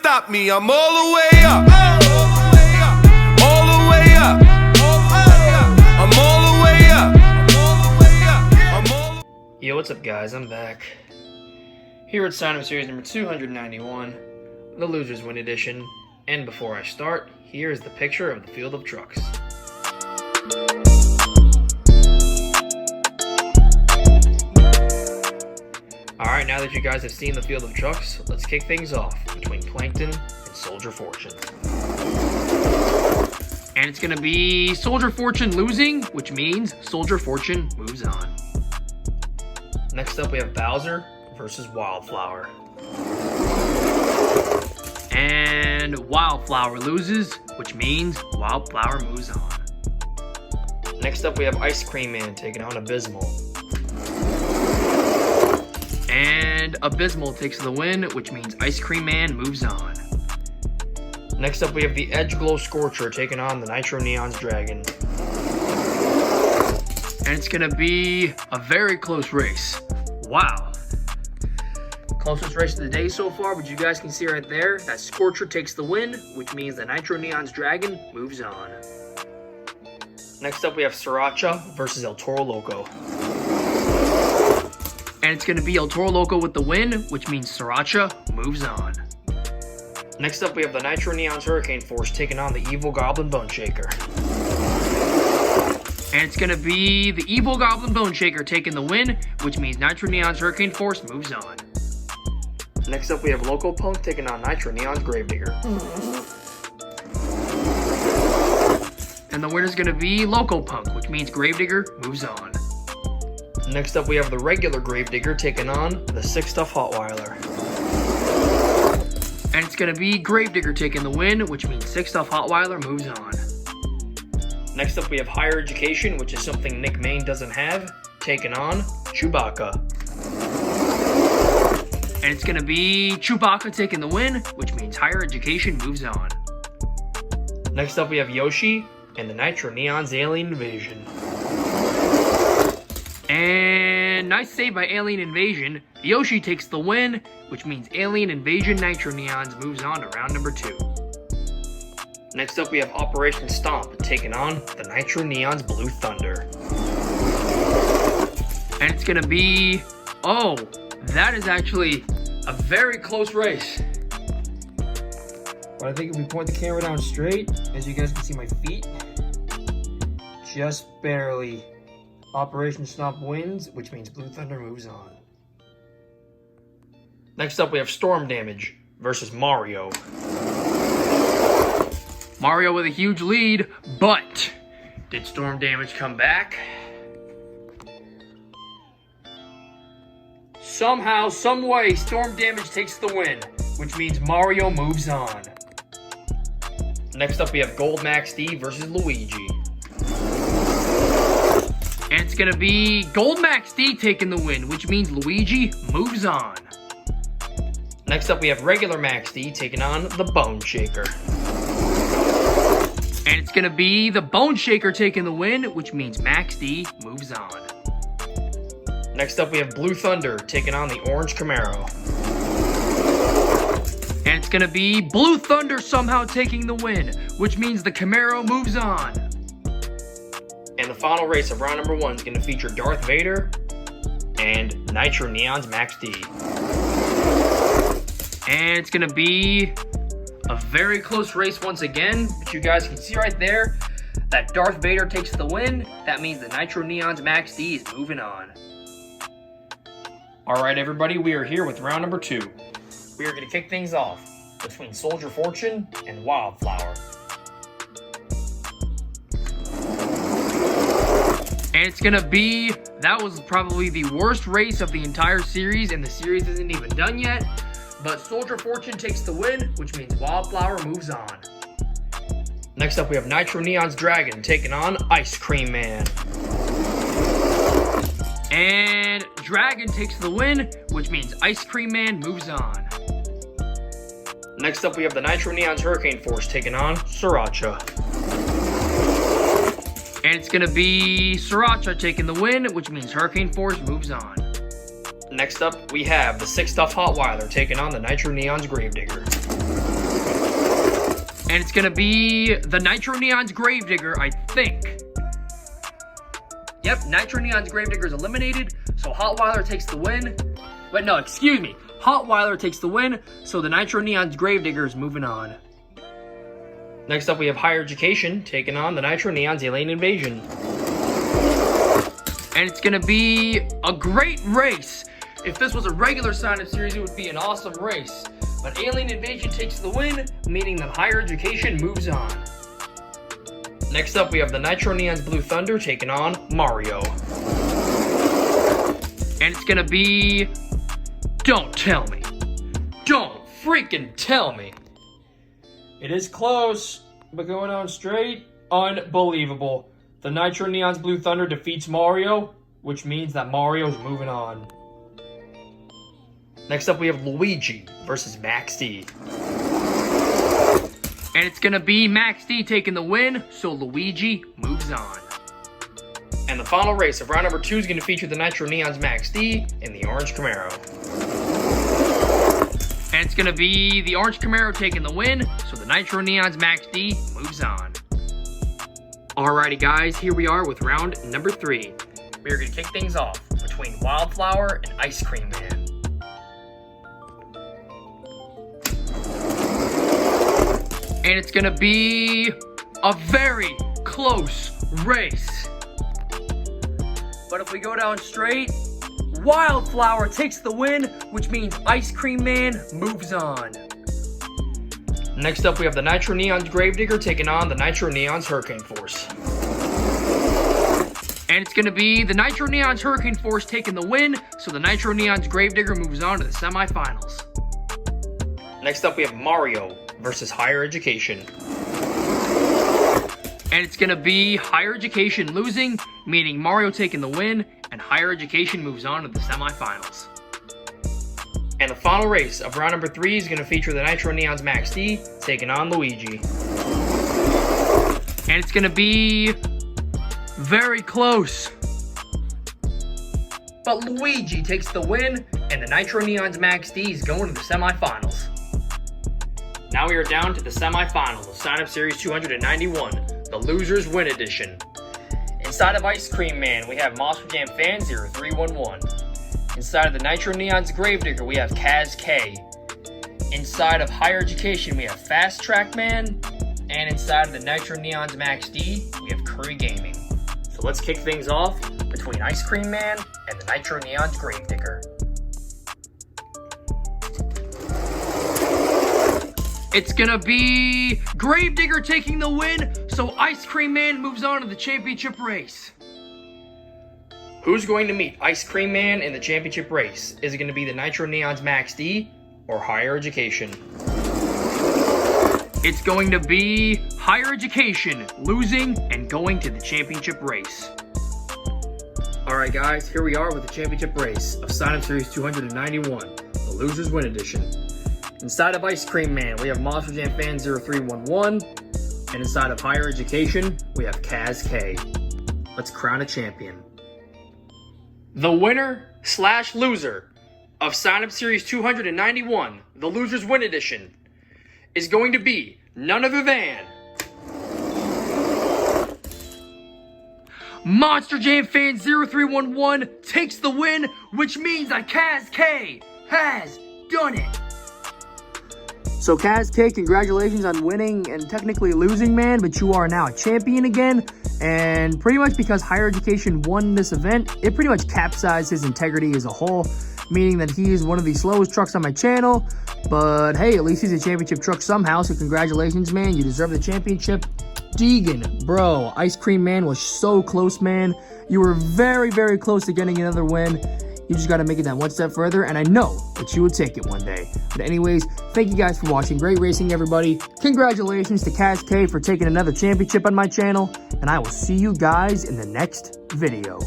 stop me. I'm all the way up. All the way up. I'm all the way up. Yo, what's up guys? I'm back. Here at Sign Up Series number 291, the Losers Win Edition. And before I start, here is the picture of the field of trucks. Alright, now that you guys have seen the field of trucks, let's kick things off between Plankton and Soldier Fortune. And it's going to be Soldier Fortune losing, which means Soldier Fortune moves on. Next up we have Bowser versus Wildflower. And Wildflower loses, which means Wildflower moves on. Next up we have Ice Cream Man taking on Abysmal. And Abysmal takes the win, which means Ice Cream Man moves on. Next up we have the Edge Glow Scorcher taking on the Nitro Neon's Dragon. And it's going to be a very close race. Wow. Closest race of the day so far, but you guys can see right there that Scorcher takes the win, which means the Nitro Neon's Dragon moves on. Next up we have Sriracha versus El Toro Loco. And it's going to be El Toro Loco with the win, which means Sriracha moves on. Next up we have the Nitro Neon's Hurricane Force taking on the Evil Goblin Bone Shaker. And it's going to be the Evil Goblin Bone Shaker taking the win, which means Nitro Neon's Hurricane Force moves on. Next up we have Loco Punk taking on Nitro Neon's Gravedigger. And the winner's going to be Loco Punk, which means Gravedigger moves on. Next up we have the regular Gravedigger taking on the Sick Stuff Hotweiler. And it's going to be Gravedigger taking the win, which means Sick Stuff Hotweiler moves on. Next up we have Higher Education, which is something Nick Main doesn't have, taking on Chewbacca. And it's going to be Chewbacca taking the win, which means Higher Education moves on. Next up we have Yoshi and the Nitro Neon's Alien Invasion. And nice save by Alien Invasion. Yoshi takes the win, which means Alien Invasion Nitro Neons moves on to round number 2. Next up we have Operation Stomp taking on the Nitro Neon's Blue Thunder. And it's going to be... oh, that is actually a very close race. But I think if we point the camera down straight, as you guys can see my feet, just barely... Operation Stomp wins, which means Blue Thunder moves on. Next up we have Storm Damage versus Mario. Mario with a huge lead, but did Storm Damage come back? Somehow, someway, Storm Damage takes the win, which means Mario moves on. Next up we have Gold Max D versus Luigi. And it's going to be Gold Max D taking the win, which means Luigi moves on. Next up we have regular Max D taking on the Bone Shaker. And it's going to be the Bone Shaker taking the win, which means Max D moves on. Next up we have Blue Thunder taking on the Orange Camaro. And it's going to be Blue Thunder somehow taking the win, which means the Camaro moves on. And the final race of round number 1 is going to feature Darth Vader and Nitro Neon's Max D. And it's going to be a very close race once again, but you guys can see right there that Darth Vader takes the win. That means the Nitro Neon's Max D is moving on. Alright everybody, we are here with round number 2. We are going to kick things off between Soldier Fortune and Wildflower. And it's going to be, that was probably the worst race of the entire series, and the series isn't even done yet. But Soldier Fortune takes the win, which means Wildflower moves on. Next up we have Nitro Neon's Dragon taking on Ice Cream Man. And Dragon takes the win, which means Ice Cream Man moves on. Next up we have the Nitro Neon's Hurricane Force taking on Sriracha. And it's going to be Sriracha taking the win, which means Hurricane Force moves on. Next up, we have the 6 Stuff Hotweiler taking on the Nitro Neon's Gravedigger. And it's going to be the Nitro Neon's Gravedigger, I think. Yep, Nitro Neon's Gravedigger is eliminated, so Hotweiler takes the win. Wait, no, excuse me. Hotweiler takes the win, so the Nitro Neon's Gravedigger is moving on. Next up, we have Higher Education taking on the Nitro Neon's Alien Invasion. And it's going to be a great race. If this was a regular sign-up series, it would be an awesome race. But Alien Invasion takes the win, meaning that Higher Education moves on. Next up, we have the Nitro Neon's Blue Thunder taking on Mario. And it's going to be... Don't tell me. Don't freaking tell me. It is close, but going on straight, unbelievable. The Nitro Neon's Blue Thunder defeats Mario, which means that Mario's moving on. Next up, we have Luigi versus Max D. And it's gonna be Max D taking the win, so Luigi moves on. And the final race of round number 2 is gonna feature the Nitro Neon's Max D in the Orange Camaro. And it's going to be the Orange Camaro taking the win, so the Nitro Neon's Max D moves on. Alrighty guys, here we are with round number 3. We're going to kick things off between Wildflower and Ice Cream Man. And it's going to be a very close race. But if we go down straight, Wildflower takes the win, which means Ice Cream Man moves on. Next up, we have the Nitro Neon's Gravedigger taking on the Nitro Neon's Hurricane Force. And it's going to be the Nitro Neon's Hurricane Force taking the win, so the Nitro Neon's Gravedigger moves on to the semifinals. Next up, we have Mario versus Higher Education. And it's going to be Higher Education losing, meaning Mario taking the win, and Higher Education moves on to the semifinals. And the final race of round number 3 is going to feature the Nitro Neon's Max D taking on Luigi. And it's going to be very close. But Luigi takes the win, and the Nitro Neon's Max D is going to the semifinals. Now we are down to the semifinals of Sign Up Series 291, the Losers Win Edition. Inside of Ice Cream Man, we have Monster Jam Fan 0311. Inside of the Nitro Neon's Gravedigger, we have Kaz K. Inside of Higher Education, we have Fast Track Man. And inside of the Nitro Neon's Max D, we have Curry Gaming. So let's kick things off between Ice Cream Man and the Nitro Neon's Gravedigger. It's gonna be Gravedigger taking the win, so Ice Cream Man moves on to the championship race. Who's going to meet Ice Cream Man in the championship race? Is it gonna be the Nitro Neon's Max D or Higher Education? It's going to be Higher Education losing and going to the championship race. Alright guys, here we are with the championship race of Sign Up Series 291, the Losers Win Edition. Inside of Ice Cream Man, we have Monster Jam Fan 0311. And inside of Higher Education, we have Kaz K. Let's crown a champion. The winner/loser of Sign Up Series 291, the Losers Win Edition, is going to be none other than Monster Jam Fan 0311 takes the win, which means that Kaz K has done it. So Kaz K, congratulations on winning and technically losing, man, but you are now a champion again. And pretty much because Higher Education won this event, it pretty much capsized his integrity as a whole, meaning that he is one of the slowest trucks on my channel. But hey, at least he's a championship truck somehow, so congratulations, man. You deserve the championship. Deegan, bro, Ice Cream Man was so close, man. You were very, very close to getting another win. You just got to make it that one step further, and I know that you would take it one day. But anyways, thank you guys for watching. Great racing, everybody. Congratulations to Kaz K for taking another championship on my channel, and I will see you guys in the next video.